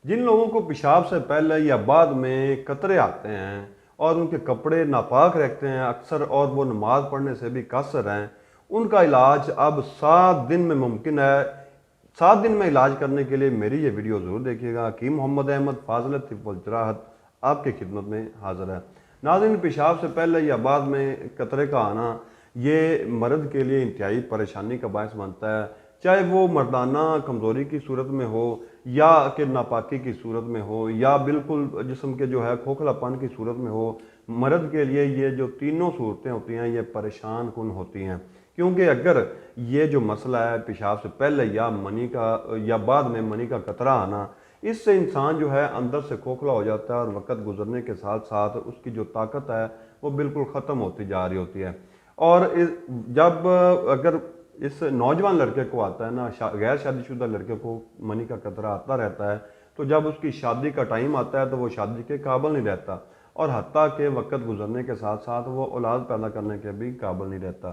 جن لوگوں کو پیشاب سے پہلے یا بعد میں قطرے آتے ہیں اور ان کے کپڑے ناپاک رکھتے ہیں اکثر اور وہ نماز پڑھنے سے بھی قاصر ہیں، ان کا علاج اب 7 دن میں ممکن ہے۔ 7 دن میں علاج کرنے کے لیے میری یہ ویڈیو ضرور دیکھیے گا۔ حکیم محمد احمد فاضل طب والجراحت آپ کی خدمت میں حاضر ہے۔ ناظرین، پیشاب سے پہلے یا بعد میں قطرے کا آنا یہ مرد کے لیے انتہائی پریشانی کا باعث بنتا ہے، چاہے وہ مردانہ کمزوری کی صورت میں ہو یا کہ ناپاکی کی صورت میں ہو یا بالکل جسم کے جو ہے کھوکھلا پن کی صورت میں ہو۔ مرد کے لیے یہ جو تینوں صورتیں ہوتی ہیں یہ پریشان کن ہوتی ہیں، کیونکہ اگر یہ جو مسئلہ ہے پیشاب سے پہلے یا منی کا یا بعد میں منی کا قطرہ آنا، اس سے انسان جو ہے اندر سے کھوکھلا ہو جاتا ہے اور وقت گزرنے کے ساتھ ساتھ اس کی جو طاقت ہے وہ بالکل ختم ہوتی جا رہی ہوتی ہے۔ اور جب اگر اس نوجوان لڑکے کو آتا ہے نا، غیر شادی شدہ لڑکے کو منی کا قطرہ آتا رہتا ہے، تو جب اس کی شادی کا ٹائم آتا ہے تو وہ شادی کے قابل نہیں رہتا، اور حتیٰ کہ وقت گزرنے کے ساتھ ساتھ وہ اولاد پیدا کرنے کے بھی قابل نہیں رہتا۔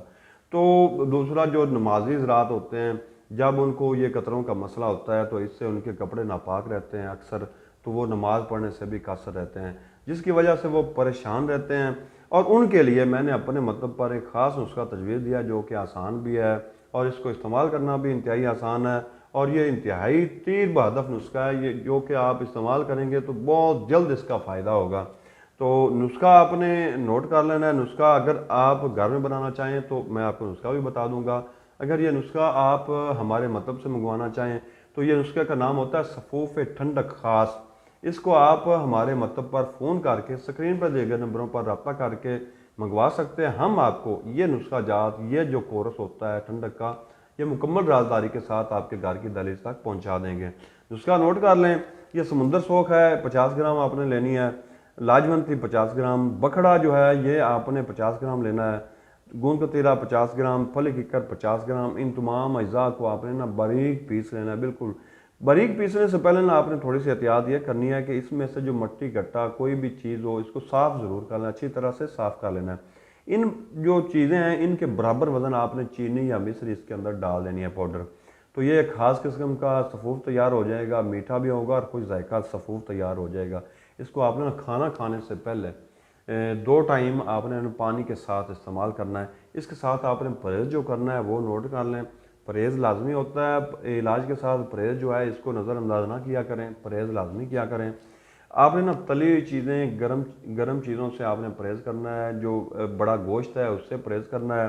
تو دوسرا جو نمازی حضرات ہوتے ہیں، جب ان کو یہ قطروں کا مسئلہ ہوتا ہے تو اس سے ان کے کپڑے ناپاک رہتے ہیں اکثر، تو وہ نماز پڑھنے سے بھی قاصر رہتے ہیں، جس کی وجہ سے وہ پریشان رہتے ہیں۔ اور ان کے لیے میں نے اپنے مطلب پر ایک خاص نسخہ تجویز دیا جو کہ آسان بھی ہے اور اس کو استعمال کرنا بھی انتہائی آسان ہے، اور یہ انتہائی تیر بہدف نسخہ ہے یہ، جو کہ آپ استعمال کریں گے تو بہت جلد اس کا فائدہ ہوگا۔ تو نسخہ آپ نے نوٹ کر لینا ہے۔ نسخہ اگر آپ گھر میں بنانا چاہیں تو میں آپ کو نسخہ بھی بتا دوں گا، اگر یہ نسخہ آپ ہمارے مطلب سے منگوانا چاہیں تو یہ نسخے کا نام ہوتا ہے صفوف ٹھنڈک خاص۔ اس کو آپ ہمارے مطلب پر فون کر کے اسکرین پر دیے گئے نمبروں پر رابطہ کر کے منگوا سکتے ہیں۔ ہم آپ کو یہ نسخہ جات، یہ جو کورس ہوتا ہے ٹھنڈک کا، یہ مکمل رازداری کے ساتھ آپ کے گھر کی دہلیز تک پہنچا دیں گے۔ نسخہ نوٹ کر لیں، یہ سمندر سوکھ ہے 50 گرام آپ نے لینی ہے، لاجونتی 50 گرام، بکھڑا جو ہے یہ آپ نے 50 گرام لینا ہے، گوند کتیرا 50 گرام، پھلی ککر 50 گرام۔ ان تمام اجزاء کو آپ نے نا باریک پیس لینا ہے، بالکل باریک پیسنے سے پہلے نا آپ نے تھوڑی سی احتیاط یہ کرنی ہے کہ اس میں سے جو مٹی گٹا کوئی بھی چیز ہو اس کو صاف ضرور کر لینا، اچھی طرح سے صاف کر لینا ہے۔ ان جو چیزیں ہیں ان کے برابر وزن آپ نے چینی یا مصری اس کے اندر ڈال دینی ہے پاؤڈر، تو یہ ایک خاص قسم کا صفوف تیار ہو جائے گا، میٹھا بھی ہوگا اور کچھ ذائقہ صفوف تیار ہو جائے گا۔ اس کو آپ نے کھانا کھانے سے پہلے 2 ٹائم آپ نے پانی کے ساتھ استعمال کرنا ہے۔ اس کے ساتھ آپ نے پرہیز جو کرنا ہے وہ نوٹ کر لیں۔ پرہیز لازمی ہوتا ہے علاج کے ساتھ، پرہیز جو ہے اس کو نظر انداز نہ کیا کریں، پرہیز لازمی کیا کریں۔ آپ نے نا تلی ہوئی چیزیں، گرم چیزوں سے آپ نے پرہیز کرنا ہے، جو بڑا گوشت ہے اس سے پرہیز کرنا ہے،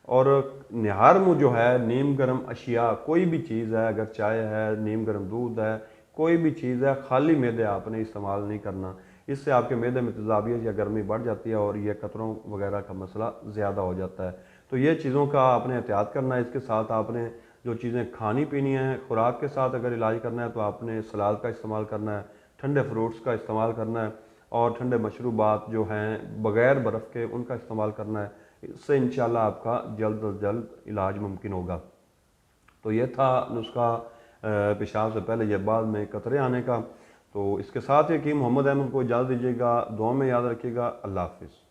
اور نہار منہ جو ہے نیم گرم اشیاء کوئی بھی چیز ہے، اگر چائے ہے، نیم گرم دودھ ہے، کوئی بھی چیز ہے، خالی معدے آپ نے استعمال نہیں کرنا، اس سے آپ کے معدے میں تیزابیت یا گرمی بڑھ جاتی ہے اور یہ قطروں وغیرہ کا مسئلہ زیادہ ہو جاتا ہے۔ تو یہ چیزوں کا آپ نے احتیاط کرنا ہے۔ اس کے ساتھ آپ نے جو چیزیں کھانی پینی ہیں، خوراک کے ساتھ اگر علاج کرنا ہے تو آپ نے سلاد کا استعمال کرنا ہے، ٹھنڈے فروٹس کا استعمال کرنا ہے، اور ٹھنڈے مشروبات جو ہیں بغیر برف کے ان کا استعمال کرنا ہے۔ اس سے انشاءاللہ آپ کا جلد از جلد علاج ممکن ہوگا۔ تو یہ تھا نسخہ پیشاب سے پہلے یا بعد میں قطرے آنے کا۔ تو اس کے ساتھ حکیم محمد احمد کو اجازت دیجیے گا، دعا میں یاد رکھیے گا۔ اللہ حافظ۔